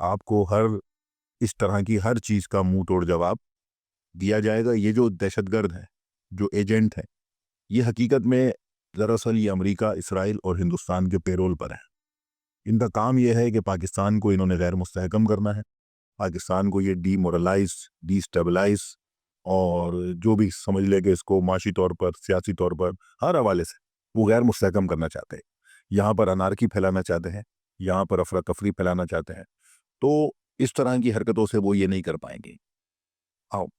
آپ کو اس طرح کی ہر چیز کا منہ توڑ جواب دیا جائے گا. یہ جو دہشت گرد ہیں، جو ایجنٹ ہیں، یہ حقیقت میں دراصل یہ امریکہ، اسرائیل اور ہندوستان کے پیرول پر ہیں. ان کا کام یہ ہے کہ پاکستان کو انہوں نے غیر مستحکم کرنا ہے، پاکستان کو یہ ڈی مورلائز، ڈی اسٹیبلائز، اور جو بھی سمجھ لے کہ اس کو معاشی طور پر، سیاسی طور پر، ہر حوالے سے وہ غیر مستحکم کرنا چاہتے ہیں. یہاں پر انارکی پھیلانا چاہتے ہیں، یہاں پر افراتفری پھیلانا چاہتے ہیں. تو اس طرح کی حرکتوں سے وہ یہ نہیں کر پائیں گے.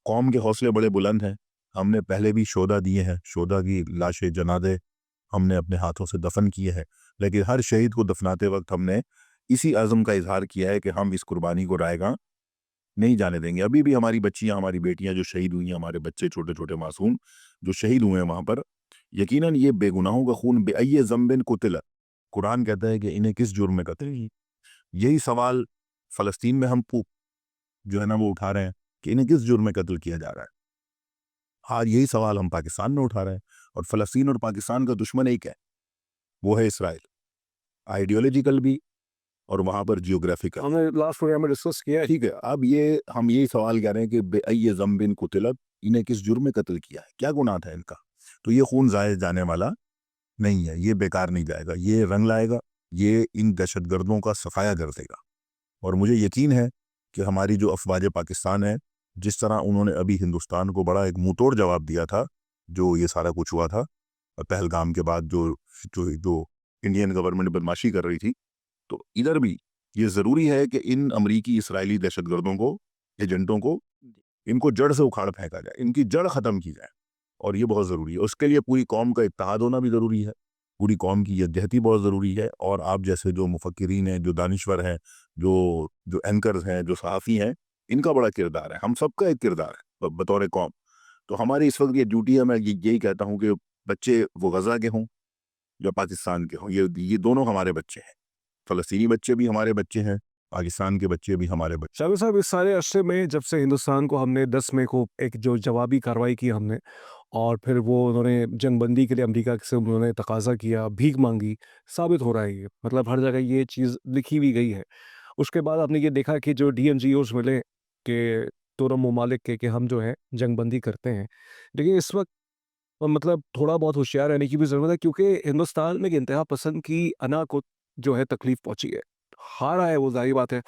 قوم کے حوصلے بڑے بلند ہیں. ہم نے پہلے بھی شہدا دیے ہیں، شہدا کی لاشیں، جنازے ہم نے اپنے ہاتھوں سے دفن کیے ہیں، لیکن ہر شہید کو دفناتے وقت ہم نے اسی عزم کا اظہار کیا ہے کہ ہم اس قربانی کو رائے گاں نہیں جانے دیں گے. ابھی بھی ہماری بچیاں، ہماری بیٹیاں جو شہید ہوئی ہیں، ہمارے بچے چھوٹے چھوٹے معصوم جو شہید ہوئے ہیں وہاں پر، یقیناً یہ بے گناہوں کا خون بے ای ذنب قتل. قرآن کہتا ہے کہ انہیں کس جرم میں قتل کی. یہی سوال فلسطین میں ہم جو ہے نا وہ اٹھا رہے ہیں کہ انہیں کس جرم میں قتل کیا جا رہا ہے. آج یہی سوال ہم پاکستان میں اٹھا رہے ہیں. اور فلسطین اور پاکستان کا دشمن ایک ہے، وہ ہے اسرائیل، آئیڈیولوجیکل بھی اور وہاں پر جیوگرافیکل. ہم نے لاسٹ پروگرام میں ڈسکس کیا ہے. ٹھیک ہے، اب ہم یہی سوال کر رہے ہیں کہ بے ای ذنب قتلت، انہیں کس جرم میں قتل کیا ہے، کیا گناہ تھا ان کا. تو یہ خون ضائع جانے والا نہیں ہے، یہ بیکار نہیں جائے گا، یہ رنگ لائے گا، یہ ان دہشت گردوں کا صفایا کر دے گا. اور مجھے یقین ہے کہ ہماری جو افواج پاکستان ہے، جس طرح انہوں نے ابھی ہندوستان کو بڑا ایک منہ توڑ جواب دیا تھا جو یہ سارا کچھ ہوا تھا پہلگام کے بعد، جو انڈین گورنمنٹ بدماشی کر رہی تھی، تو ادھر بھی یہ ضروری ہے کہ ان امریکی اسرائیلی دہشت گردوں کو، ایجنٹوں کو، ان کو جڑ سے اکھاڑ پھینکا جائے، ان کی جڑ ختم کی جائے. اور یہ بہت ضروری ہے. اس کے لیے پوری قوم کا اتحاد ہونا بھی ضروری ہے، پوری قوم کی یکجہتی بہت ضروری ہے. اور آپ جیسے جو مفکرین ہیں، جو دانشور ہیں، جو اینکرز ہیں، جو صحافی ہیں، ان کا بڑا کردار ہے. ہم سب کا ایک کردار ہے بطور قوم. تو ہماری اس وقت یہ ڈیوٹی ہے. میں یہی کہتا ہوں کہ بچے وہ غزہ کے ہوں یا پاکستان کے ہوں، یہ دونوں ہمارے بچے ہیں. فلسطینی بچے بھی ہمارے بچے ہیں، پاکستان کے بچے بھی ہمارے بچے. شاہ صاحب، اس سارے عرصے میں جب سے ہندوستان کو ہم نے 10 مئی کو ایک جو جوابی کارروائی کی ہم نے، اور پھر وہ انہوں نے جنگ بندی کے لیے امریکہ سے انہوں نے تقاضا کیا، بھیک مانگی، ثابت ہو رہا ہے یہ، مطلب ہر جگہ یہ چیز لکھی بھی گئی ہے. اس کے بعد آپ نے یہ دیکھا کہ جو ڈی این جی اوز ملے کہ دونوں ممالک کے کہ ہم جو ہے جنگ بندی کرتے ہیں. لیکن اس وقت مطلب تھوڑا بہت ہوشیار رہنے کی بھی ضرورت ہے، کیونکہ ہندوستان میں انتہا پسند کی انا کو جو ہے تکلیف پہنچی ہے، ہارا ہے وہ، ظاہر بات ہے.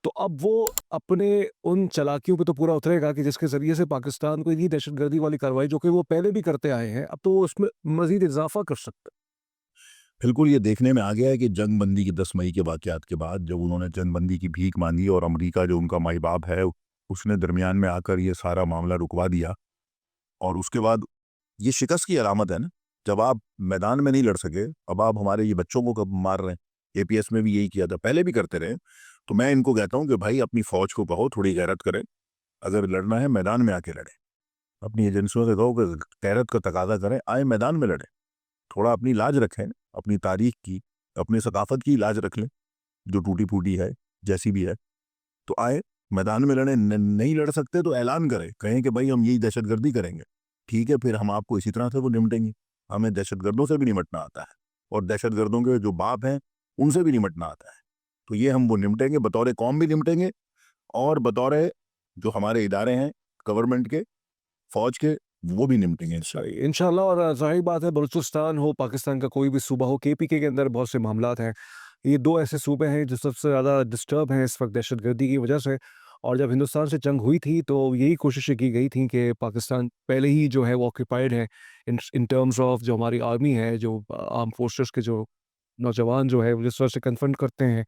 تو اب وہ اپنے ان چلاکیوں پہ تو پورا اترے گا کہ جس کے ذریعے سے پاکستان کو یہ دہشت گردی والی کارروائی جو کہ وہ پہلے بھی کرتے آئے ہیں، اب تو وہ اس میں مزید اضافہ کر سکتے. بالکل یہ دیکھنے میں آ گیا ہے کہ جنگ بندی کی 10 مئی کے واقعات کے بعد جب انہوں نے جنگ بندی کی بھیک مانگی اور امریکہ جو ان کا مائی باپ ہے اس نے درمیان میں آ کر یہ سارا معاملہ رکوا دیا، اور اس کے بعد یہ شکست کی علامت ہے نا. جب آپ میدان میں نہیں لڑ سکے، اب آپ ہمارے یہ بچوں کو کب مار رہے ہیں. اے پی ایس میں بھی یہی کیا تھا، پہلے بھی کرتے رہے. تو میں ان کو کہتا ہوں کہ بھائی اپنی فوج کو کہو تھوڑی غیرت کرے، اگر لڑنا ہے میدان میں آ کے لڑیں. اپنی ایجنسیوں سے کہو کہ غیرت کا تقاضا کریں، آئے میدان میں لڑیں. تھوڑا اپنی لاج رکھیں، اپنی تاریخ کی، اپنی ثقافت کی لاج رکھ لیں، جو ٹوٹی پھوٹی ہے جیسی بھی ہے. تو آئے میدان میں لڑیں. نہیں لڑ سکتے تو اعلان کریں، کہیں کہ بھائی ہم یہی دہشت گردی کریں گے. ٹھیک ہے، پھر ہم آپ کو اسی طرح سے وہ نمٹیں گے. ہمیں دہشت گردوں سے بھی نمٹنا آتا ہے، اور دہشت گردوں کے جو باپ ہیں ان سے بھی نمٹنا آتا ہے. تو یہ ہم وہ نمٹیں گے، بطور قوم بھی نمٹیں گے، اور بطور جو ہمارے ادارے ہیں گورنمنٹ کے، فوج کے، وہ بھی نمٹیں گے انشاءاللہ. انشاءاللہ. اور ظاہر بات ہے، بلوچستان ہو، پاکستان کا کوئی بھی صوبہ ہو، کے پی کے اندر بہت سے معاملات ہیں. یہ دو ایسے صوبے ہیں جو سب سے زیادہ ڈسٹرب ہیں اس وقت دہشت گردی کی وجہ سے. اور جب ہندوستان سے جنگ ہوئی تھی تو یہی کوششیں کی گئی تھیں کہ پاکستان پہلے ہی جو ہے وہ آکیپائڈ ہے ان ٹرمز آف جو ہماری آرمی ہے، جو آرم فورسز کے جو نوجوان جو ہے وہ جس طرح سے کنفرنٹ کرتے ہیں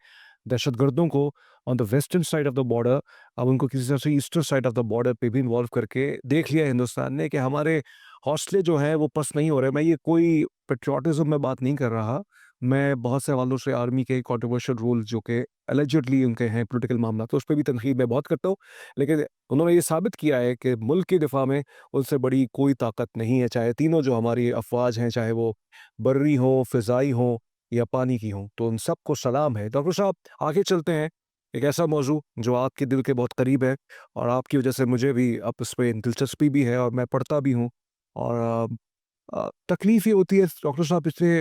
دہشت گردوں کو on the western side of the border. اب ان کو کسی طرح سے eastern side of the border پہ بھی انوالو کر کے دیکھ لیا ہندوستان نے کہ ہمارے حوصلے جو ہیں وہ پس نہیں ہو رہے. میں یہ کوئی پیٹریوٹزم میں بات نہیں کر رہا، میں بہت سے حوالوں سے آرمی کے کنٹروورشل رول جو کہ اللیجڈلی ان کے ہیں پولیٹیکل معاملات، تو اس پہ بھی تنقید میں بہت کرتا ہوں. لیکن انہوں نے یہ ثابت کیا ہے کہ ملک کے دفاع میں ان سے بڑی کوئی طاقت نہیں ہے، چاہے تینوں جو ہماری افواج ہیں، چاہے وہ بری ہوں، فضائی ہوں یا پانی کی ہوں. تو ان سب کو سلام ہے. ڈاکٹر صاحب، آگے چلتے ہیں. ایک ایسا موضوع جو آپ کے دل کے بہت قریب ہے، اور آپ کی وجہ سے مجھے بھی اب اس پہ دلچسپی بھی ہے اور میں پڑھتا بھی ہوں. اور تکلیف یہ ہوتی ہے ڈاکٹر صاحب، پچھلے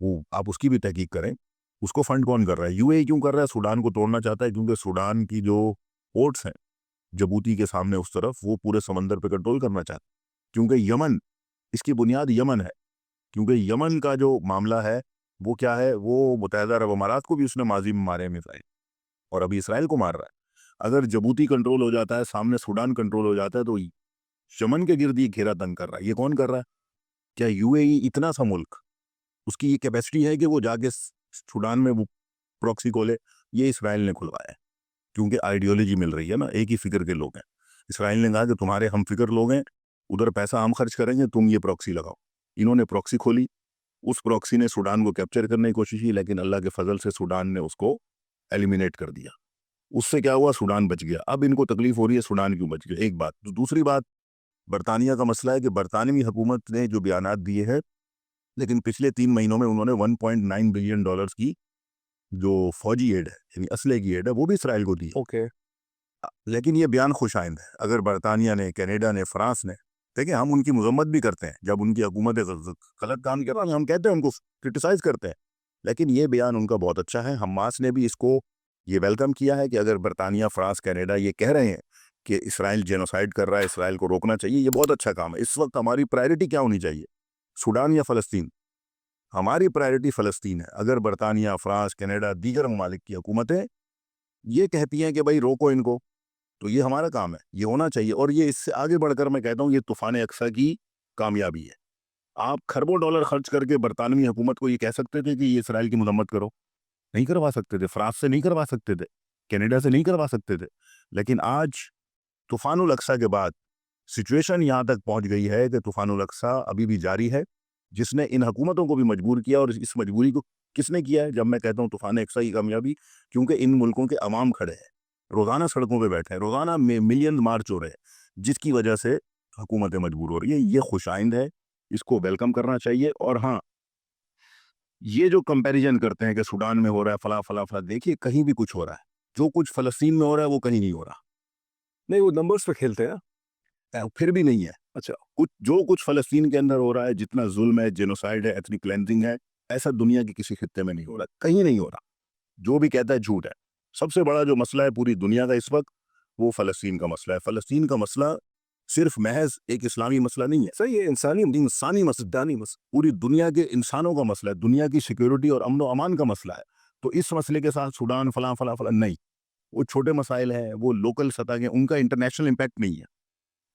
وہ آپ اس کی بھی تحقیق کریں. اس کو فنڈ کون کر رہا ہے؟ یو اے کیوں کر رہا ہے؟ سوڈان کو توڑنا چاہتا ہے کیونکہ سوڈان کی جو پورٹس ہیں جبوتی کے سامنے اس طرف وہ پورے سمندر پہ کنٹرول کرنا چاہتا ہے. کیونکہ یمن، اس کی بنیاد یمن ہے. کیونکہ یمن کا جو معاملہ ہے وہ کیا ہے، وہ متحدہ عرب امارات کو بھی اس نے ماضی میں مارے میزائل، اور ابھی اسرائیل کو مار رہا ہے. اگر جبوتی کنٹرول ہو جاتا ہے، سامنے سوڈان کنٹرول ہو جاتا ہے، تو یمن کے گرد یہ گھیرا تنگ کر رہا ہے. یہ کون کر رہا ہے؟ کیا یو اے ای اتنا سا ملک، اس کی یہ کیپیسٹی ہے کہ وہ جا کے سوڈان میں وہ پروکسی کھولے؟ یہ اسرائیل نے کھلوایا ہے. کیونکہ آئیڈیالوجی مل رہی ہے نا، ایک ہی فکر کے لوگ ہیں. اسرائیل نے کہا کہ تمہارے ہم فکر لوگ ہیں، ادھر پیسہ ہم خرچ کریں گے، تم یہ پروکسی لگاؤ. انہوں نے پروکسی کھولی، اس پروکسی نے سوڈان کو کیپچر کرنے کی کوشش کی، لیکن اللہ کے فضل سے سوڈان نے اس کو ایلیمینیٹ کر دیا. اس سے کیا ہوا؟ سوڈان بچ گیا. اب ان کو تکلیف ہو رہی ہے سوڈان کیوں بچ گیا، ایک بات. دوسری بات، برطانیہ کا مسئلہ ہے کہ برطانوی حکومت نے جو بیانات دیے ہیں، لیکن پچھلے 3 مہینوں میں انہوں نے 1.9 بلین ڈالرز کی جو فوجی ایڈ ہے، یعنی اسلحے کی ایڈ ہے، وہ بھی اسرائیل کو دی. اوکے. لیکن یہ بیان خوش آئند ہے. اگر برطانیہ نے، کینیڈا نے، فرانس نے، دیکھیں ہم ان کی مذمت بھی کرتے ہیں جب ان کی حکومت غلط کام کر رہا ہے، ہم کہتے ہیں ان کو کرٹیسائز کرتے ہیں، لیکن یہ بیان ان کا بہت اچھا ہے. حماس نے بھی اس کو یہ ویلکم کیا ہے کہ اگر برطانیہ، فرانس، کینیڈا یہ کہہ رہے ہیں کہ اسرائیل جینوسائیڈ کر رہا ہے، اسرائیل کو روکنا چاہیے، یہ بہت اچھا کام ہے. اس وقت ہماری پرائرٹی کیا ہونی چاہیے؟ سوڈان یا فلسطین؟ ہماری پرائرٹی فلسطین ہے. اگر برطانیہ، فرانس، کینیڈا، دیگر ممالک کی حکومتیں یہ کہتی ہیں کہ بھائی روکو ان کو، تو یہ ہمارا کام ہے، یہ ہونا چاہیے. اور یہ اس سے آگے بڑھ کر میں کہتا ہوں یہ طوفان اقصیٰ کی کامیابی ہے. آپ کھربوں ڈالر خرچ کر کے برطانوی حکومت کو یہ کہہ سکتے تھے کہ یہ اسرائیل کی مذمت کرو، نہیں کروا سکتے تھے. فرانس سے نہیں کروا سکتے تھے، کینیڈا سے نہیں کروا سکتے تھے. لیکن آج طوفان الاقصیٰ کے بعد سچویشن یہاں تک پہنچ گئی ہے کہ طوفان الاقصیٰ ابھی بھی جاری ہے، جس نے ان حکومتوں کو بھی مجبور کیا. اور اس مجبوری کو کس نے کیا ہے؟ جب میں کہتا ہوں طوفان اقصیٰ کی کامیابی، کیونکہ ان ملکوں کے عوام کھڑے ہیں، روزانہ سڑکوں پہ بیٹھے ہیں، روزانہ ملین مارچ ہو رہے ہیں، جس کی وجہ سے حکومتیں مجبور ہو رہی ہیں. یہ خوش آئند ہے، اس کو ویلکم کرنا چاہیے. اور ہاں، یہ جو کمپیریزن کرتے ہیں کہ سوڈان میں ہو رہا ہے فلاں فلاں فلاں، دیکھیے کہیں بھی کچھ ہو رہا ہے. جو کچھ فلسطین میں ہو رہا ہے وہ کہیں نہیں ہو رہا. نہیں، وہ نمبرز پہ کھیلتے ہیں. پھر بھی نہیں ہے. اچھا. جو کچھ فلسطین کے اندر ہو رہا ہے، جتنا ظلم ہے، جینوسائیڈ ہے، ایتھنک کلینزنگ ہے، ایسا دنیا کے کسی خطے میں نہیں ہو رہا، کہیں نہیں ہو رہا. جو بھی کہتا ہے جھوٹ ہے. سب سے بڑا جو مسئلہ ہے پوری دنیا کا اس وقت، وہ فلسطین کا مسئلہ ہے. فلسطین کا مسئلہ صرف محض ایک اسلامی مسئلہ نہیں ہے، صحیح ہے، انسانی مسئلہ، دانی مسئلہ. پوری دنیا کے انسانوں کا مسئلہ ہے، دنیا کی سیکیورٹی اور امن و امان کا مسئلہ ہے. تو اس مسئلے کے ساتھ سوڈان فلاں فلاں فلاں نہیں، وہ چھوٹے مسائل ہیں، وہ لوکل سطح کے، ان کا انٹرنیشنل امپیکٹ نہیں ہے.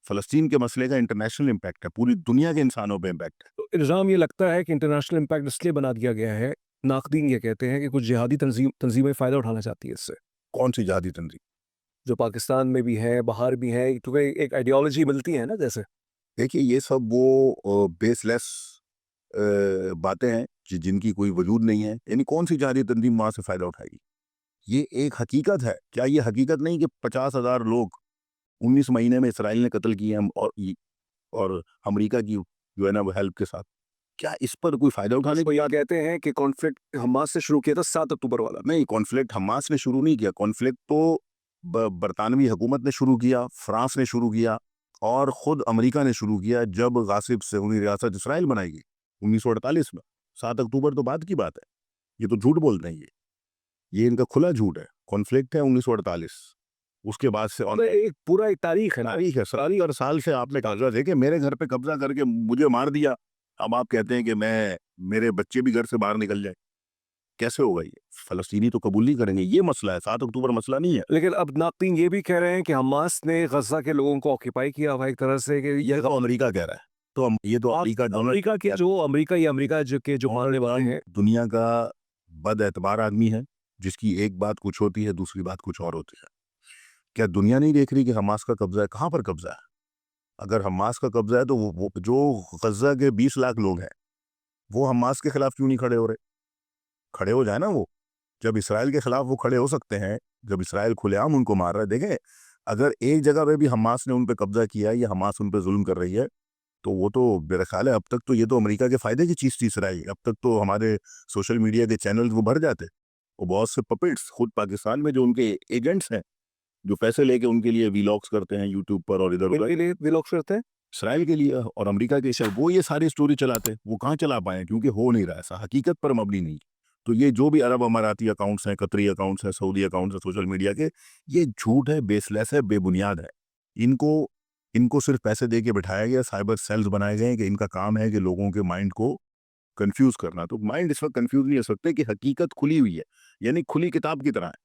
فلسطین کے مسئلے کا انٹرنیشنل امپیکٹ ہے، پوری دنیا کے انسانوں پہ امپیکٹ ہے. تو الزام یہ لگتا ہے کہ انٹرنیشنل امپیکٹ اس لیے بنا دیا گیا ہے، ناقدین یہ کہتے ہیں کہ کچھ جہادی تنظیمیں فائدہ اٹھانا چاتی ہے اس سے، کون سی جہادی تنظیم؟ جو پاکستان میں بھی ہے، باہر بھی ہے، کیونکہ ایک آئیڈیالوجی ملتی ہے نا جیسے. دیکھیے یہ سب وہ بیس لیس باتیں ہیں جن کی کوئی وجود نہیں ہے. یعنی کون سی جہادی تنظیم وہاں سے فائدہ اٹھائے گی؟ یہ ایک حقیقت ہے. کیا یہ حقیقت نہیں کہ 50,000 لوگ 19 مہینے میں اسرائیل نے قتل کیے ہیں، اور امریکہ کی جو ہے نا وہ ہیلپ کے ساتھ؟ کیا اس پر کوئی فائدہ اٹھانے وہ یہ کہتے ہیں کہ کانفلکٹ حماس سے شروع کیا تھا 7 اکتوبر والا. نہیں، کانفلکٹ حماس نے شروع نہیں کیا. کانفلکٹ تو برطانوی حکومت نے شروع کیا، فرانس نے شروع کیا، اور خود امریکہ نے شروع کیا جب غاصب صہیونی ریاست اسرائیل بنائی گئی 1948 میں. 7 اکتوبر تو بعد کی بات ہے. یہ تو جھوٹ بولتے ہیں، یہ ان کا کھلا جھوٹ ہے. کانفلکٹ ہے 1948. اس کے بعد سے ایک پورا ایک تاریخ ہے نا. تاریخ ہے. ساری اور سال سے آپ نے قبضہ دے کے میرے گھر پہ قبضہ کر کے مجھے مار دیا. اب آپ کہتے ہیں کہ میرے بچے بھی گھر سے باہر نکل جائیں. کیسے ہوگا؟ یہ فلسطینی تو قبول نہیں کریں گے. یہ مسئلہ ہے، 7 اکتوبر مسئلہ نہیں ہے. لیکن اب ناقدین یہ بھی کہہ رہے ہیں کہ حماس نے غزہ کے لوگوں کو آکیپائی کیا ہوا ایک طرح سے، کہ یہ تو امریکہ کہہ رہا ہے. تو یہ تو امریکہ کے جو امریکہ جو ماننے والے ہیں، دنیا کا بد اعتبار آدمی ہے، جس کی ایک بات کچھ ہوتی ہے، دوسری بات کچھ اور ہوتی ہے. کیا دنیا نہیں دیکھ رہی کہ حماس کا قبضہ ہے؟ کہاں پر قبضہ ہے؟ اگر حماس کا قبضہ ہے تو وہ جو غزہ کے 20 لاکھ لوگ ہیں، وہ حماس کے خلاف کیوں نہیں کھڑے ہو رہے؟ کھڑے ہو جائے نا. وہ جب اسرائیل کے خلاف وہ کھڑے ہو سکتے ہیں، جب اسرائیل کھلے عام ان کو مار رہا ہے. دیکھیں اگر ایک جگہ پہ بھی حماس نے ان پہ قبضہ کیا ہے یا حماس ان پہ ظلم کر رہی ہے، تو وہ تو میرا خیال ہے اب تک تو یہ تو امریکہ کے فائدے کی چیز تھی اسرائیل. اب تک تو ہمارے سوشل میڈیا کے چینلز وہ بھر جاتے. وہ بہت سے پپٹس خود پاکستان میں جو ان کے ایجنٹس ہیں، جو پیسے لے کے ان کے لیے ویلاگز کرتے ہیں یوٹیوب پر اور ادھر ادھر. ویلاگز کرتے ہیں. اسرائیل کے لیے اور امریکہ کے لیے وہ یہ ساری سٹوری چلاتے ہیں. وہ کہاں چلا پائے کیونکہ ہو نہیں رہا ایسا, حقیقت پر مبنی نہیں. تو یہ جو بھی عرب اماراتی اکاؤنٹس ہیں, قطری اکاؤنٹس ہیں, سعودی اکاؤنٹس ہیں سوشل میڈیا کے, یہ جھوٹ ہے, بیس لیس ہے, بے بنیاد ہے. ان کو صرف پیسے دے کے بٹھایا گیا, سائبر سیلز بنائے گئے ہیں کہ ان کا کام ہے کہ لوگوں کے مائنڈ کو کنفیوز کرنا. تو مائنڈ اس وقت کنفیوز نہیں ہو سکتے کہ حقیقت کھلی ہوئی ہے, یعنی کھلی کتاب کی طرح ہے.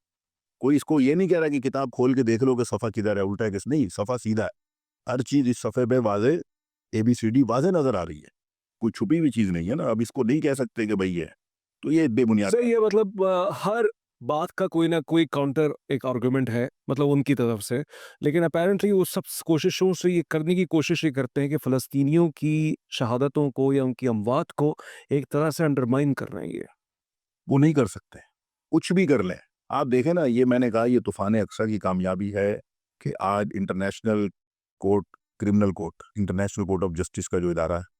کوئی اس کو یہ نہیں کہہ رہا کہ کتاب کھول کے دیکھ لو کہ صفحہ کدھر ہے, الٹا ہے کس نہیں, صفحہ سیدھا ہے. ہر چیز اس صفحے پہ واضح ABCD واضح نظر آ رہی ہے, کوئی چھپی ہوئی چیز نہیں ہے نا. اب اس کو نہیں کہہ سکتے کہ بھئی یہ ہے, تو یہ بے بنیاد صحیح ہے. مطلب ہر بات کا کوئی نہ کوئی کاؤنٹر ایک آرگومنٹ ہے مطلب ان کی طرف سے, لیکن اپیرنٹلی وہ سب کوششوں سے یہ کرنے کی کوشش یہ کرتے ہیں کہ فلسطینیوں کی شہادتوں کو یا ان کی اموات کو ایک طرح سے انڈرمائن کر رہے ہیں. یہ وہ نہیں کر سکتے, کچھ بھی کر لیں. آپ دیکھیں نا, یہ میں نے کہا یہ طوفان اقصی کی کامیابی ہے کہ آج international court, criminal court, international court of justice کا جو ادارہ ہے,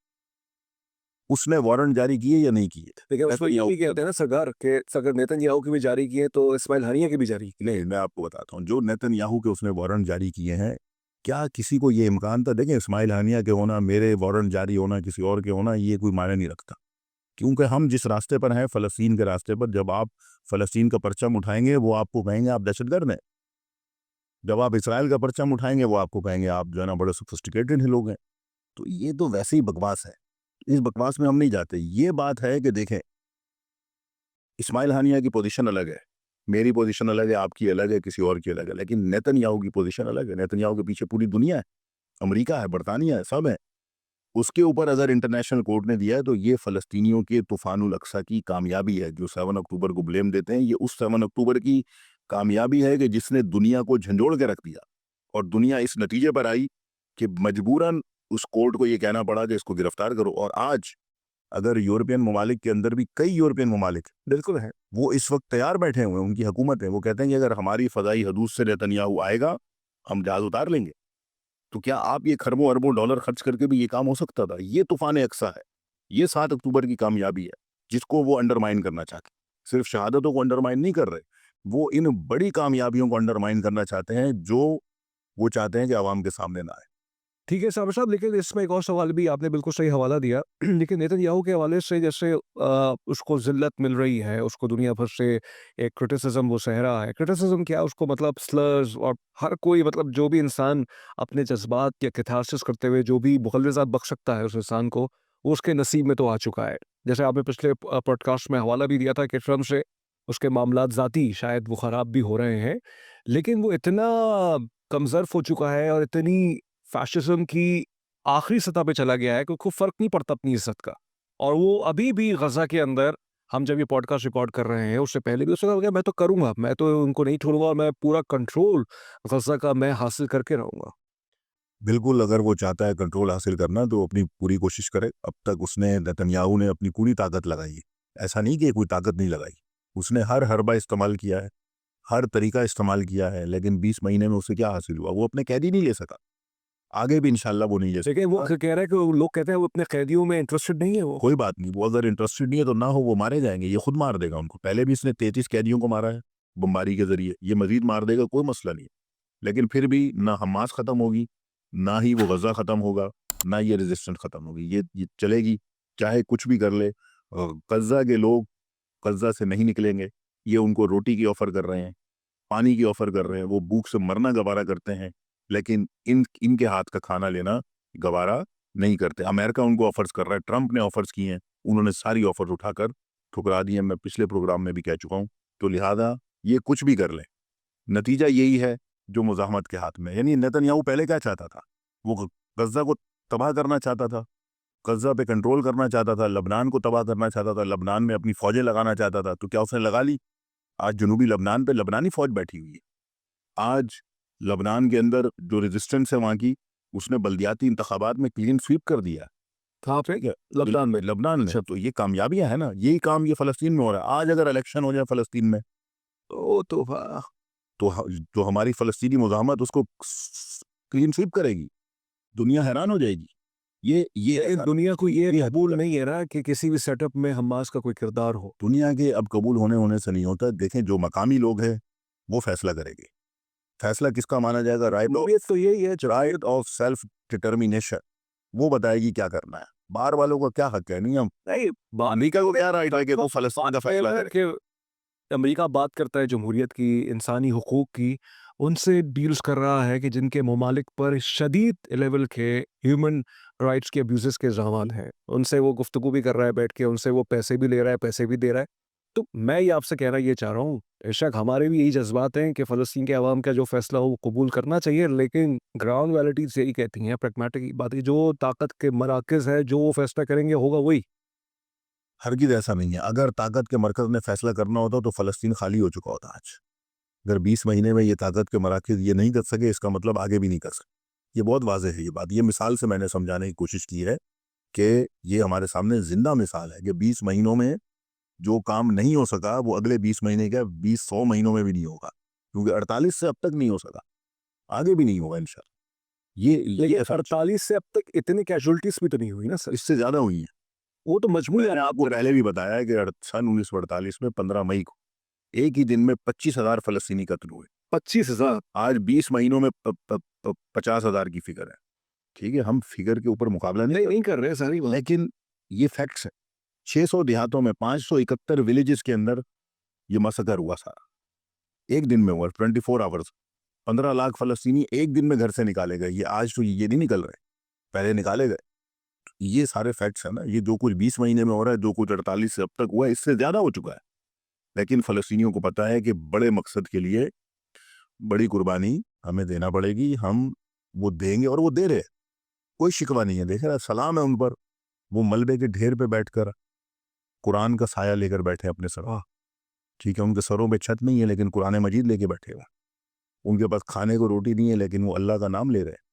اس نے وارنٹ جاری کیے یا نہیں کیے. لیکن اس میں یہ بھی کہتے ہیں نا سرکار کہ اگر نیتن یاہو کے بھی جاری کیے تو اسماعیل ہنیہ کے بھی جاری کیے. نہیں, میں آپ کو بتاتا ہوں, جو نیتن یاہو کے اس نے وارنٹ جاری کیے ہیں, کیا کسی کو یہ امکان تھا؟ دیکھیں, اسماعیل ہنیہ کے ہونا, میرے وارنٹ جاری ہونا, کسی اور کے ہونا, یہ کوئی معنی نہیں رکھتا. کیونکہ ہم جس راستے پر ہیں, فلسطین کے راستے پر, جب آپ فلسطین کا پرچم اٹھائیں گے وہ آپ کو کہیں گے آپ دہشت گرد ہیں. جب آپ اسرائیل کا پرچم اٹھائیں گے وہ آپ کو کہیں گے آپ جو ہے نا بڑے سوفسٹیکیٹڈ لوگ ہیں. تو یہ تو ویسے ہی بکواس ہے, اس بکواس میں ہم نہیں جاتے. یہ بات ہے کہ دیکھیں, اسماعیل ہنیہ کی پوزیشن الگ ہے, میری پوزیشن الگ ہے, آپ کی الگ ہے, کسی اور کی الگ ہے, لیکن نیتن یاہو کی پوزیشن الگ ہے. نیتن یاہو کے پیچھے پوری دنیا ہے, امریکہ ہے, برطانیہ ہے, سب ہے. اس کے اوپر اگر انٹرنیشنل کورٹ نے دیا ہے تو یہ فلسطینیوں کے طوفان الاقصی کی کامیابی ہے. جو 7 اکتوبر کو بلیم دیتے ہیں, یہ اس 7 اکتوبر کی کامیابی ہے کہ جس نے دنیا کو جھنجھوڑ کے رکھ دیا, اور دنیا اس نتیجے پر آئی کہ مجبوراً اس کورٹ کو یہ کہنا پڑا کہ اس کو گرفتار کرو. اور آج اگر یورپین ممالک کے اندر بھی کئی یورپین ممالک بالکل ہے, وہ اس وقت تیار بیٹھے ہوئے ہیں, ان کی حکومت ہے, وہ کہتے ہیں کہ اگر ہماری فضائی حدود سے نیتن یاہو آئے گا ہم جہاز اتار لیں گے. تو کیا آپ یہ کھربوں اربوں ڈالر خرچ کر کے بھی یہ کام ہو سکتا تھا؟ یہ طوفان اقصی ہے, یہ 7 اکتوبر کی کامیابی ہے جس کو وہ انڈرمائن کرنا چاہتے ہیں. صرف شہادتوں کو انڈرمائن نہیں کر رہے, وہ ان بڑی کامیابیوں کو انڈرمائن کرنا چاہتے ہیں جو وہ چاہتے ہیں کہ عوام کے سامنے نہ آئے. ٹھیک ہے صابر صاحب, لیکن اس میں ایک اور سوال بھی, آپ نے بالکل صحیح حوالہ دیا, لیکن نیتن یاہو کے حوالے سے جیسے اس کو ذلت مل رہی ہے, اس کو دنیا بھر سے ایک کرٹیسزم وہ سہ رہا ہے. کرٹیسزم کیا, اس کو مطلب سلرز, اور ہر کوئی مطلب جو بھی انسان اپنے جذبات یا کیتھارسس کرتے ہوئے جو بھی مخلصات بخش سکتا ہے اس انسان کو, وہ اس کے نصیب میں تو آ چکا ہے. جیسے آپ نے پچھلے پوڈ کاسٹ میں حوالہ بھی دیا تھا کہ ٹرمپ سے اس کے معاملات ذاتی شاید وہ خراب بھی ہو رہے ہیں, لیکن وہ اتنا کمزرف ہو چکا ہے اور اتنی فیشزم کی آخری سطح پہ چلا گیا ہے کہ اس کو فرق نہیں پڑتا اپنی عزت کا. اور وہ ابھی بھی غزہ کے اندر, ہم جب یہ پوڈ کاسٹ ریکارڈ کر رہے ہیں اس سے پہلے بھی اس نے کہا میں تو کروں گا, میں تو ان کو نہیں چھوڑوں گا, اور میں پورا کنٹرول غزہ کا میں حاصل کر کے رہوں گا. بالکل, اگر وہ چاہتا ہے کنٹرول حاصل کرنا تو اپنی پوری کوشش کرے. اب تک اس نے, نیتن یاہو نے اپنی پوری طاقت لگائی ہے, ایسا نہیں کہ کوئی طاقت نہیں لگائی. اس نے ہر حربہ استعمال کیا ہے, ہر طریقہ استعمال کیا ہے, لیکن 20 مہینے میں اسے کیا حاصل ہوا؟ وہ اپنے قیدی نہیں لے سکا. آگے بھی انشاءاللہ وہ نہیں لے سکا. لیکن وہ کہہ رہا ہے کہ لوگ کہتے ہیں وہ اپنے قیدیوں میں انٹرسٹڈ نہیں ہے. وہ کوئی بات نہیں, وہ اگر انٹرسٹڈ نہیں ہے تو نہ ہو, وہ مارے جائیں گے, یہ خود مار دے گا ان کو. پہلے بھی اس نے 33 قیدیوں کو مارا ہے بمباری کے ذریعے, یہ مزید مار دے گا, کوئی مسئلہ نہیں ہے. لیکن پھر بھی نہ حماس ختم ہوگی, نہ ہی وہ غزہ ختم ہوگا, نہ یہ ریزسٹنٹ ختم ہوگی. یہ چلے گی چاہے کچھ بھی کر لے. غزہ کے لوگ غزہ سے نہیں نکلیں گے. یہ ان کو روٹی کی آفر کر رہے ہیں, پانی کی آفر کر رہے ہیں, وہ بھوک سے مرنا گوارا کرتے ہیں, لیکن ان کے ہاتھ کا کھانا لینا گوارا نہیں کرتے. امریکہ ان کو آفرز کر رہا ہے, ٹرمپ نے آفرز کی ہیں, انہوں نے ساری آفرز اٹھا کر ٹھکرا دی ہیں. میں پچھلے پروگرام میں بھی کہہ چکا ہوں. تو لہذا یہ کچھ بھی کر لیں, نتیجہ یہی ہے جو مزاحمت کے ہاتھ میں. یعنی نیتن یاہو پہلے کیا چاہتا تھا؟ وہ غزہ کو تباہ کرنا چاہتا تھا, غزہ پہ کنٹرول کرنا چاہتا تھا, لبنان کو تباہ کرنا چاہتا تھا, لبنان میں اپنی فوجیں لگانا چاہتا تھا. تو کیا اس نے لگا لی؟ آج جنوبی لبنان پہ لبنانی فوج بیٹھی ہوئی ہے. آج لبنان کے اندر جو ریزسٹنس ہے وہاں کی, اس نے بلدیاتی انتخابات میں کلین سویپ کر دیا. کہاں پہ؟ لبنان میں. لبنان میں. تو یہ کامیابیاں ہیں نا, یہی کام یہ فلسطین میں ہو رہا ہے. آج اگر الیکشن ہو جائے فلسطین میں تو ہماری فلسطینی مزاحمت اس کو کلین سویپ کرے گی, دنیا حیران ہو جائے گی. یہ دنیا کو یہ قبول نہیں ہے نا کہ کسی بھی سیٹ اپ میں حماس کا کوئی کردار ہو. دنیا کے اب قبول ہونے سے نہیں ہوتا. دیکھیں, جو مقامی لوگ ہیں وہ فیصلہ کریں گے. فیصلہ کس کا مانا جائے گا؟ رائٹ تو یہی ہے, رائٹ آف سیلف ڈٹرمینیشن. وہ بتائے گی کیا کرنا ہے. باہر والوں کا کیا حق ہے؟ نہیں ہم نہیں امریکہ کو کیا رائٹ ہے کہ وہ فلسطین کا فیصلہ کرے؟ کہ امریکہ بات کرتا ہے جمہوریت کی، انسانی حقوق کی، ان سے ڈیلز کر رہا ہے کہ جن کے ممالک پر شدید لیول کے ہیومن رائٹس کے ابیوزز کے الزامات ہیں، ان سے وہ گفتگو بھی کر رہا ہے بیٹھ کے، ان سے وہ پیسے بھی لے رہا ہے، پیسے بھی دے رہا ہے. تو میں یہ آپ سے کہنا یہ چاہ رہا ہوں، بے شک ہمارے بھی یہی جذبات ہیں کہ فلسطین کے عوام کا جو فیصلہ ہو وہ قبول کرنا چاہیے، لیکن گراؤنڈ ریالٹیز یہی کہتی ہیں، پریگمیٹک بات ہے، جو طاقت کے مراکز ہے جو وہ فیصلہ کریں گے ہوگا وہی. ہرگز ایسا نہیں ہے. اگر طاقت کے مرکز نے فیصلہ کرنا ہوتا تو فلسطین خالی ہو چکا ہوتا آج. اگر 20 مہینے میں یہ طاقت کے مراکز یہ نہیں کر سکے، اس کا مطلب آگے بھی نہیں کر سکے. یہ بہت واضح ہے یہ بات. یہ مثال سے میں نے سمجھانے کی کوشش کی ہے کہ یہ ہمارے سامنے زندہ مثال ہے کہ 20 مہینوں میں جو کام نہیں ہو سکا وہ اگلے 20 مہینے کے 100 مہینوں میں بھی نہیں ہوگا، کیونکہ 48 سے اب تک نہیں ہو سکا، آگے بھی نہیں ہوگا انشاءاللہ. یہ 48 سے اب تک اتنی کیجولٹیز بھی تو نہیں ہوئی نا سر، اس سے زیادہ ہوئی ہیں. وہ تو مجموعی میں نے آپ کو پہلے بھی بتایا ہے کہ سن 1948 میں 15 مئی کو ایک ہی دن میں 25,000 فلسطینی قتل ہوئے. 25,000. آج 20 مہینوں میں 50,000 کی فگر ہے. ٹھیک ہے، ہم فگر کے اوپر مقابلہ نہیں کر رہے ساری بات. لیکن یہ فیکٹس ہے. 600 دیہاتوں میں 571 ولیجز کے اندر یہ مسکر ہوا سارا، ایک دن میں ہوا، 24 آورز. 15 لاکھ فلسطینی ایک دن میں گھر سے نکالے گئے. یہ آج تو یہ نہیں نکل رہے، پہلے نکالے گئے. یہ سارے فیکٹس ہیں نا. یہ جو کچھ 20 مہینے میں ہو رہا ہے، جو کچھ 48 سے اب تک ہوا ہے، اس سے زیادہ ہو چکا ہے. لیکن فلسطینیوں کو پتا ہے کہ بڑے مقصد کے لیے بڑی قربانی ہمیں دینا پڑے گی. ہم وہ دیں گے اور وہ دے رہے. کوئی شکوہ نہیں ہے. دیکھ رہا سلام ہے ان پر. وہ ملبے کے ڈھیر پہ بیٹھ کر قرآن کا سایہ لے کر بیٹھے اپنے سر. ٹھیک ہے، ان کے سروں پہ چھت نہیں ہے لیکن قرآن مجید لے کے بیٹھے ہوئے. ان کے پاس کھانے کو روٹی نہیں ہے لیکن وہ اللہ کا نام لے رہے.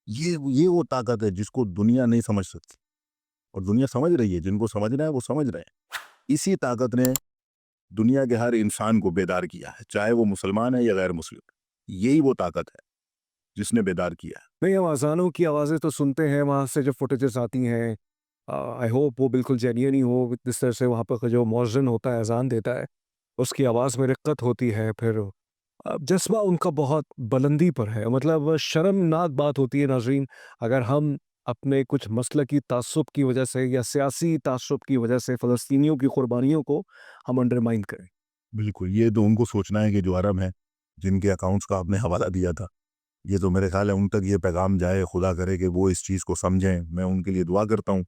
یہ وہ طاقت ہے جس کو دنیا نہیں سمجھ سکتی، اور دنیا سمجھ رہی ہے. جن کو سمجھنا ہے وہ سمجھ رہے ہیں. اسی طاقت نے دنیا کے ہر انسان کو بیدار کیا ہے، چاہے وہ مسلمان ہے یا غیر مسلم. یہی وہ طاقت ہے جس نے بیدار کیا ہے. نہیں، ہم اذانوں کی آوازیں تو سنتے ہیں، وہاں سے جو فوٹیجز آتی ہیں، آئی ہوپ وہ بالکل جینیئن ہی ہو. جس طرح سے وہاں پہ جو مؤذن ہوتا ہے اذان دیتا ہے، اس کی آواز میں رقت ہوتی ہے. پھر جذبہ ان کا بہت بلندی پر ہے. مطلب شرمناک بات ہوتی ہے ناظرین اگر ہم اپنے کچھ مسلکی تعصب کی وجہ سے یا سیاسی تعصب کی وجہ سے فلسطینیوں کی قربانیوں کو ہم انڈرمائن کریں. بالکل. یہ تو ان کو سوچنا ہے کہ جو عرب ہیں، جن کے اکاؤنٹس کا آپ نے حوالہ دیا تھا، یہ تو میرے خیال ہے ان تک یہ پیغام جائے. خدا کرے کہ وہ اس چیز کو سمجھیں. میں ان کے لیے دعا کرتا ہوں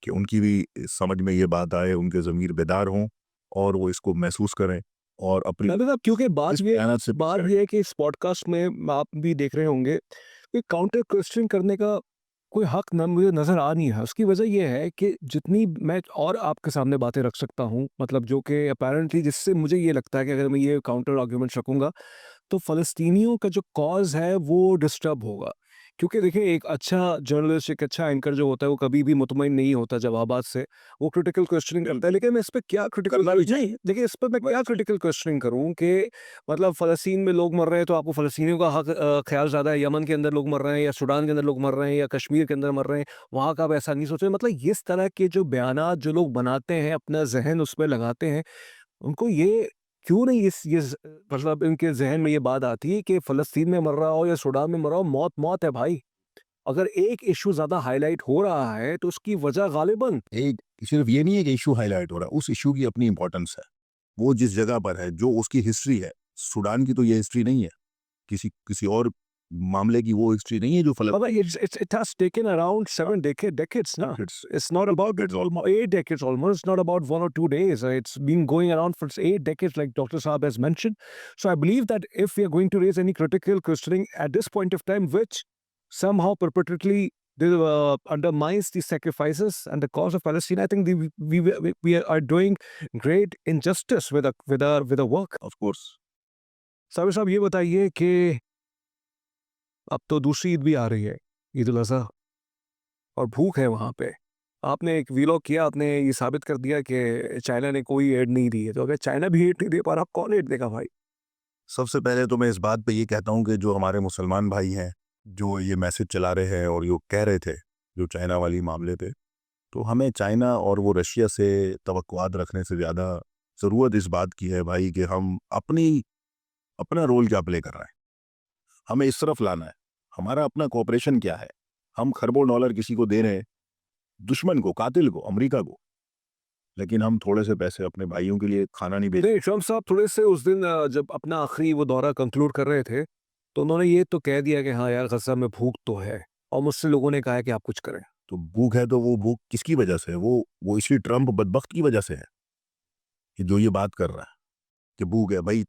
کہ ان کی بھی سمجھ میں یہ بات آئے، ان کے ضمیر بیدار ہوں اور وہ اس کو محسوس کریں اور اپنی کیونکہ بات اس یہ محنت سے یہ ہے کہ اس پوڈ کاسٹ میں آپ بھی دیکھ رہے ہوں گے کہ کاؤنٹر کوسچن کرنے کا کوئی حق نہ مجھے نظر آ نہیں ہے. اس کی وجہ یہ ہے کہ جتنی میں اور آپ کے سامنے باتیں رکھ سکتا ہوں، مطلب جو کہ اپیرنٹلی جس سے مجھے یہ لگتا ہے کہ اگر میں یہ کاؤنٹر آرگیومنٹ رکھوں گا تو فلسطینیوں کا جو کاز ہے وہ ڈسٹرب ہوگا. کیونکہ دیکھیں، ایک اچھا جرنلسٹ، ایک اچھا اینکر جو ہوتا ہے وہ کبھی بھی مطمئن نہیں ہوتا جوابات سے. وہ کرٹیکل کوسچننگ کرتا ہے. لیکن میں اس پہ کیا دیکھیں اس پہ میں کیا کرٹیکل کوسچننگ کروں کہ مطلب فلسطین میں لوگ مر رہے ہیں تو آپ کو فلسطینیوں کا حق خیال زیادہ ہے. یمن کے اندر لوگ مر رہے ہیں یا سوڈان کے اندر لوگ مر رہے ہیں یا کشمیر کے اندر مر رہے ہیں، وہاں کا آپ ایسا نہیں سوچ رہے. مطلب اس طرح کے جو بیانات جو لوگ بناتے ہیں، اپنا ذہن اس پہ لگاتے ہیں، ان کو یہ کیوں نہیں مطلب ان کے ذہن میں یہ بات آتی ہے کہ فلسطین میں مر رہا ہو یا سوڈان میں مر رہا ہو، موت موت ہے بھائی. اگر ایک ایشو زیادہ ہائی لائٹ ہو رہا ہے تو اس کی وجہ غالباً ایک صرف یہ نہیں ہے کہ ایشو ہائی لائٹ ہو رہا ہے. اس ایشو کی اپنی امپورٹنس ہے. وہ جس جگہ پر ہے، جو اس کی ہسٹری ہے. سوڈان کی تو یہ ہسٹری نہیں ہے، کسی اور معاملے کی وہ ہسٹری نہیں ہے جو it has taken around 7 decades now. It's not about 8 decades almost. It's not about 1 or 2 days. It's been going around for 8 decades like Dr. Saab has mentioned. So I believe that if we are going to raise any critical questioning at this point of time, which somehow perpetually undermines the sacrifices and the cause of Palestine, I think we are doing great injustice with our work. Of course. صاحب یہ بتائیے کہ اب تو دوسری عید بھی آ رہی ہے، عید الاضحیٰ، اور بھوک ہے وہاں پہ. آپ نے ایک ویلاگ کیا، آپ نے یہ ثابت کر دیا کہ چائنا نے کوئی ایڈ نہیں دی ہے. تو اگر چائنا بھی ایڈ نہیں دے پا رہا، کون ایڈ دے گا بھائی؟ سب سے پہلے تو میں اس بات پہ یہ کہتا ہوں کہ جو ہمارے مسلمان بھائی ہیں جو یہ میسج چلا رہے ہیں اور جو کہہ رہے تھے جو چائنا والی معاملے پہ، تو ہمیں چائنا اور وہ رشیا سے توقعات رکھنے سے زیادہ ضرورت اس بات کی ہے بھائی کہ ہم اپنا رول کیا پلے کر رہے ہیں. ہمیں اس طرف لانا ہے. ہمارا اپنا کوآپریشن کیا ہے. ہم خربوں ڈالر کسی کو دے رہے ہیں, دشمن کو, قاتل کو, امریکہ کو, لیکن ہم تھوڑے سے پیسے اپنے بھائیوں کے لیے کھانا نہیں بیچ. نہیں ٹرمپ صاحب تھوڑے سے اس دن جب اپنا آخری وہ دورہ کنکلوڈ کر رہے تھے تو انہوں نے یہ تو کہہ دیا کہ ہاں یار غزہ میں بھوک تو ہے, اور مجھ سے لوگوں نے کہا کہ آپ کچھ کریں. تو بھوک ہے تو وہ بھوک کس کی وجہ سے ہے؟ وہ اسی ٹرمپ بدبخت کی وجہ سے ہے کہ جو یہ بات کر رہا ہے کہ بھوک ہے. بھائی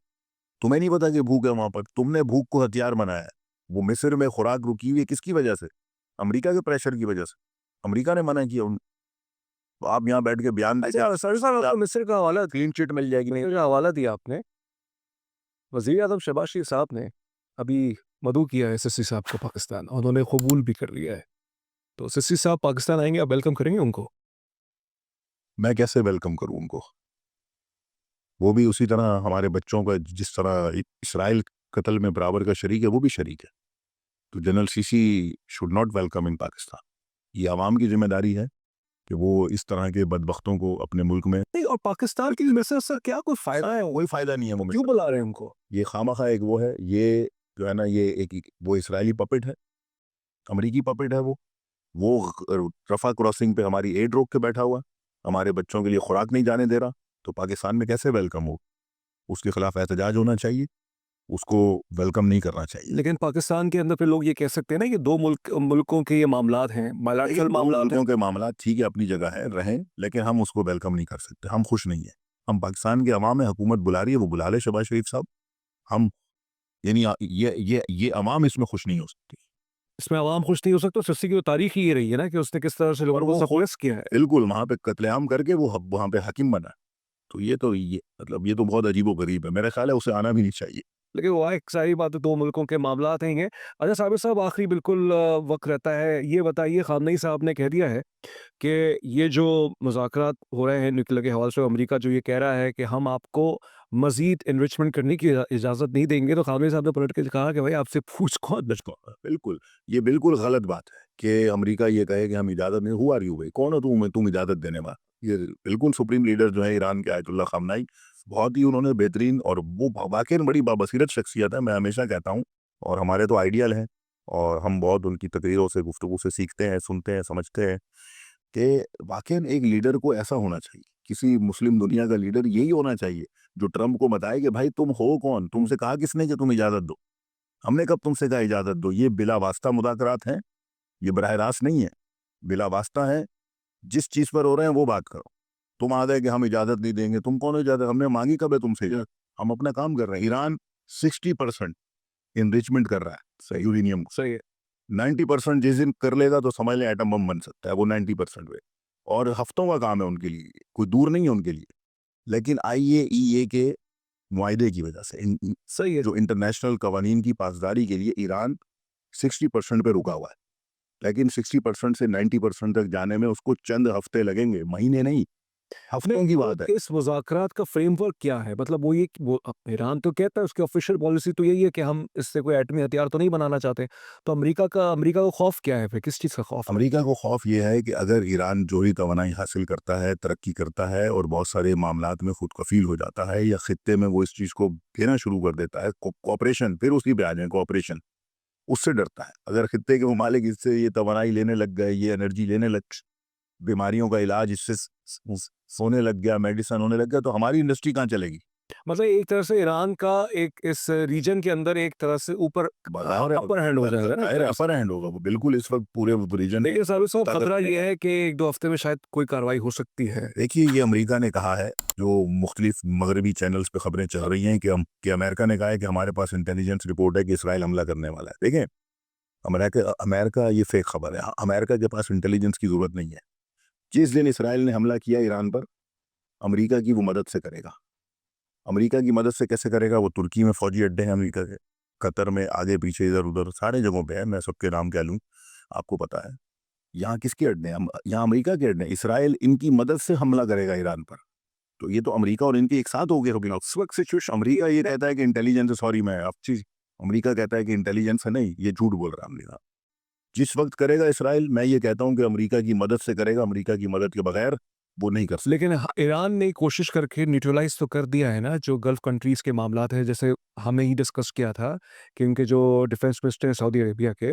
تمہیں نہیں پتا کہ بھوک ہے وہاں پر؟ تم نے بھوک کو ہتھیار بنایا ہے. وہ مصر میں خوراک رکی ہوئی ہے کس کی وجہ سے؟ امریکہ کے پریشر کی وجہ سے. امریکہ نے منع کیا. تو آپ یہاں بیٹھ کے بیان مصر کا حوالہ کلین چٹ مل جائے گی. مصر کا حوالہ دیا آپ نے. وزیر اعظم شہباز شریف صاحب نے ابھی مدعو کیا ہے سسی صاحب کو پاکستان, اور انہوں نے قبول بھی کر لیا ہے. تو سسی صاحب پاکستان آئیں گے, آپ ویلکم کریں گے ان کو؟ میں کیسے ویلکم کروں ان کو؟ وہ بھی اسی طرح ہمارے بچوں کا جس طرح اسرائیل قتل میں برابر کا شریک ہے, وہ بھی شریک ہے. تو general Sisi should not welcome in Pakistan. یہ عوام کی ذمہ داری ہے کہ وہ اس طرح کے بدبختوں کو اپنے ملک میں. نہیں, اور پاکستان کی مصر سے کیا کوئی فائدہ ہے؟ کوئی فائدہ نہیں ہے. وہ کیوں بلا رہے ہیں ان کو؟ یہ خامخواہ ایک وہ ہے, یہ جو ہے نا, یہ ایک وہ اسرائیلی پپٹ ہے, امریکی پپٹ ہے. وہ رفح کراسنگ پہ ہماری ایڈ روک کے بیٹھا ہوا, ہمارے بچوں کے لیے خوراک نہیں جانے دے رہا. تو پاکستان میں کیسے ویلکم ہو؟ اس کے خلاف احتجاج ہونا چاہیے, اس کو ویلکم نہیں کرنا چاہیے. لیکن پاکستان کے اندر پھر لوگ یہ کہہ سکتے ہیں نا کہ دو ملکوں کے یہ معاملات ہیں, بائیلیٹرل معاملات ہیں. کے معاملات ٹھیک ہے, اپنی جگہ ہے, رہیں, لیکن ہم اس کو ویلکم نہیں کر سکتے. ہم خوش نہیں ہیں. ہم پاکستان کے عوام ہے, حکومت بلا رہی ہے, وہ بلا لے شہباز شریف صاحب. ہم یعنی یہ عوام اس میں خوش نہیں ہو سکتی. اس میں عوام خوش نہیں ہو سکتا. سسی کی تو تاریخ ہی یہ رہی ہے نا کہ اس نے کس طرح سے لوگوں کو سپورٹ کیا ہے. بالکل, وہاں پہ قتل عام کر کے وہ وہاں پہ حاکم بنا. تو یہ مطلب یہ تو بہت عجیب و غریب ہے. میرا خیال ہے اسے آنا بھی نہیں چاہیے. لیکن وہ ایک ساری بات ہے, دو ملکوں کے معاملات ہیں یہ. اچھا صابر صاحب, آخری بالکل وقت رہتا ہے, یہ بتائیے, خامنئی صاحب نے کہہ دیا ہے کہ یہ جو مذاکرات ہو رہے ہیں نیوکلیر کے حوالے سے, امریکہ جو یہ کہہ رہا ہے کہ ہم آپ کو مزید انریچمنٹ کرنے کی اجازت نہیں دیں گے, تو خامنئی صاحب نے پلٹ کے کہا کہ بھائی آپ سے پوچھ کون. بالکل, یہ بالکل غلط بات ہے کہ امریکہ یہ کہے کہ ہم اجازت نہیں. ہوا رہی ہو بھائی, کون ہو تم اجازت دینے والا؟ یہ بالکل سپریم لیڈر جو ہے ایران کے آیت اللہ خامنئی, بہت ہی انہوں نے بہترین اور وہ واقعی بڑی بابصیرت شخصیت ہے. میں ہمیشہ کہتا ہوں, اور ہمارے تو آئیڈیل ہیں, اور ہم بہت ان کی تقریروں سے, گفتگو سے سیکھتے ہیں, سنتے ہیں, سمجھتے ہیں کہ واقعی ایک لیڈر کو ایسا ہونا چاہیے. کسی مسلم دنیا کا لیڈر یہی ہونا چاہیے جو ٹرمپ کو بتائے کہ بھائی تم ہو کون, تم سے کہا کس نے کہ تم اجازت دو, ہم نے کب تم سے کہا اجازت دو. یہ بلا واسطہ مذاکرات ہیں, یہ براہ راست نہیں ہے, بلا واسطہ ہے. جس چیز پر ہو رہے ہیں وہ بات کرو. تم آ گئے کہ ہم اجازت نہیں دیں گے, تم کون ہو اجازت؟ ہم نے مانگی کب ہے تم سے اجازت؟ ہم اپنا کام کر رہے ہیں. ایران 60% انریچمنٹ کر رہا ہے یورینیم کو. صحیح ہے. 90% جس دن کر لے گا تو سمجھ لیں ایٹم بم بن سکتا ہے. وہ 90% ہوئے, اور ہفتوں کا کام ہے ان کے لیے, کوئی دور نہیں ہے ان کے لیے. لیکن IAEA کے معاہدے کی وجہ سے, صحیح ہے, جو انٹرنیشنل قوانین کی پاسداری کے لیے ایران 60% پہ رکا ہوا ہے. لیکن 60% سے 90% تک جانے میں اس کو چند ہفتے لگیں گے, مہینے نہیں, ہفتوں کی بات ہے. اس مذاکرات کا فریم ورک کیا ہے؟ مطلب وہ یہ وہ ایران تو کہتا ہے اس کی آفیشیل پالیسی تو یہی ہے کہ ہم اس سے کوئی ایٹمی ہتھیار تو نہیں بنانا چاہتے. تو امریکہ کا خوف کیا ہے پھر؟ کس چیز کا خوف؟ امریکہ کو خوف یہ ہے کہ اگر ایران جوہری توانائی حاصل کرتا ہے, ترقی کرتا ہے, اور بہت سارے معاملات میں خود کفیل ہو جاتا ہے, یا خطے میں وہ اس چیز کو دینا شروع کر دیتا ہے, کوآپریشن, پھر اسی پہ آ جائیں, کوآپریشن, اس سے ڈرتا ہے. اگر خطے کے ممالک اس سے یہ توانائی لینے لگ گئے, یہ انرجی لینے لگ, بیماریوں کا علاج اس سے سونے لگ گیا, میڈیسن ہونے لگ گیا, تو ہماری انڈسٹری کہاں چلے گی؟ مطلب ایک طرح سے ایران کا ایک اس ریجن کے اندر ایک طرح سے اوپر اپر ہینڈ ہو جائے گا. اپر ہینڈ ہوگا وہ بالکل اس وقت پورے ریجن. لیکن صاحب صاحب خطرہ یہ ہے کہ ایک دو ہفتے میں شاید کوئی کاروائی ہو سکتی ہے. دیکھیے, یہ امریکہ نے کہا ہے, جو مختلف مغربی چینلز پہ خبریں چل رہی ہیں کہ امریکہ نے کہا ہے کہ ہمارے پاس انٹیلیجنس رپورٹ ہے کہ اسرائیل حملہ کرنے والا ہے. دیکھیں, امریکہ یہ فیک خبر ہے. امریکہ کے پاس انٹیلیجنس کی ضرورت نہیں ہے. جس دن اسرائیل نے حملہ کیا ایران پر, امریکہ کی وہ مدد سے کرے گا. امریکہ کی مدد سے کیسے کرے گا؟ وہ ترکی میں فوجی اڈے ہیں امریکہ کے, قطر میں آگے پیچھے ادھر ادھر سارے جگہوں پہ ہیں, میں سب کے نام کہہ لوں, آپ کو پتا ہے. یہاں کس کے اڈے ہیں؟ یہاں امریکہ کے اڈے ہیں. اسرائیل ان کی مدد سے حملہ کرے گا ایران پر. تو یہ تو امریکہ اور ان کے ایک ساتھ ہو گئے ہوگی. اس وقت سچویشن امریکہ یہ کہتا ہے کہ انٹیلیجنس, سوری میں اب چیز, امریکہ کہتا ہے کہ انٹیلیجنس ہے, نہیں, یہ جھوٹ بول رہا ہے امریکہ. جس وقت کرے گا اسرائیل, میں یہ کہتا ہوں کہ امریکہ کی مدد سے کرے گا. امریکہ کی مدد کے بغیر وہ نہیں کر سکتا. لیکن ایران نے کوشش کر کے نیوٹرلائز تو کر دیا ہے نا جو گلف کنٹریز کے معاملات ہیں. جیسے ہم نے ہی ڈسکس کیا تھا کہ ان کے جو ڈیفنس منسٹر ہیں سعودی عربیہ کے,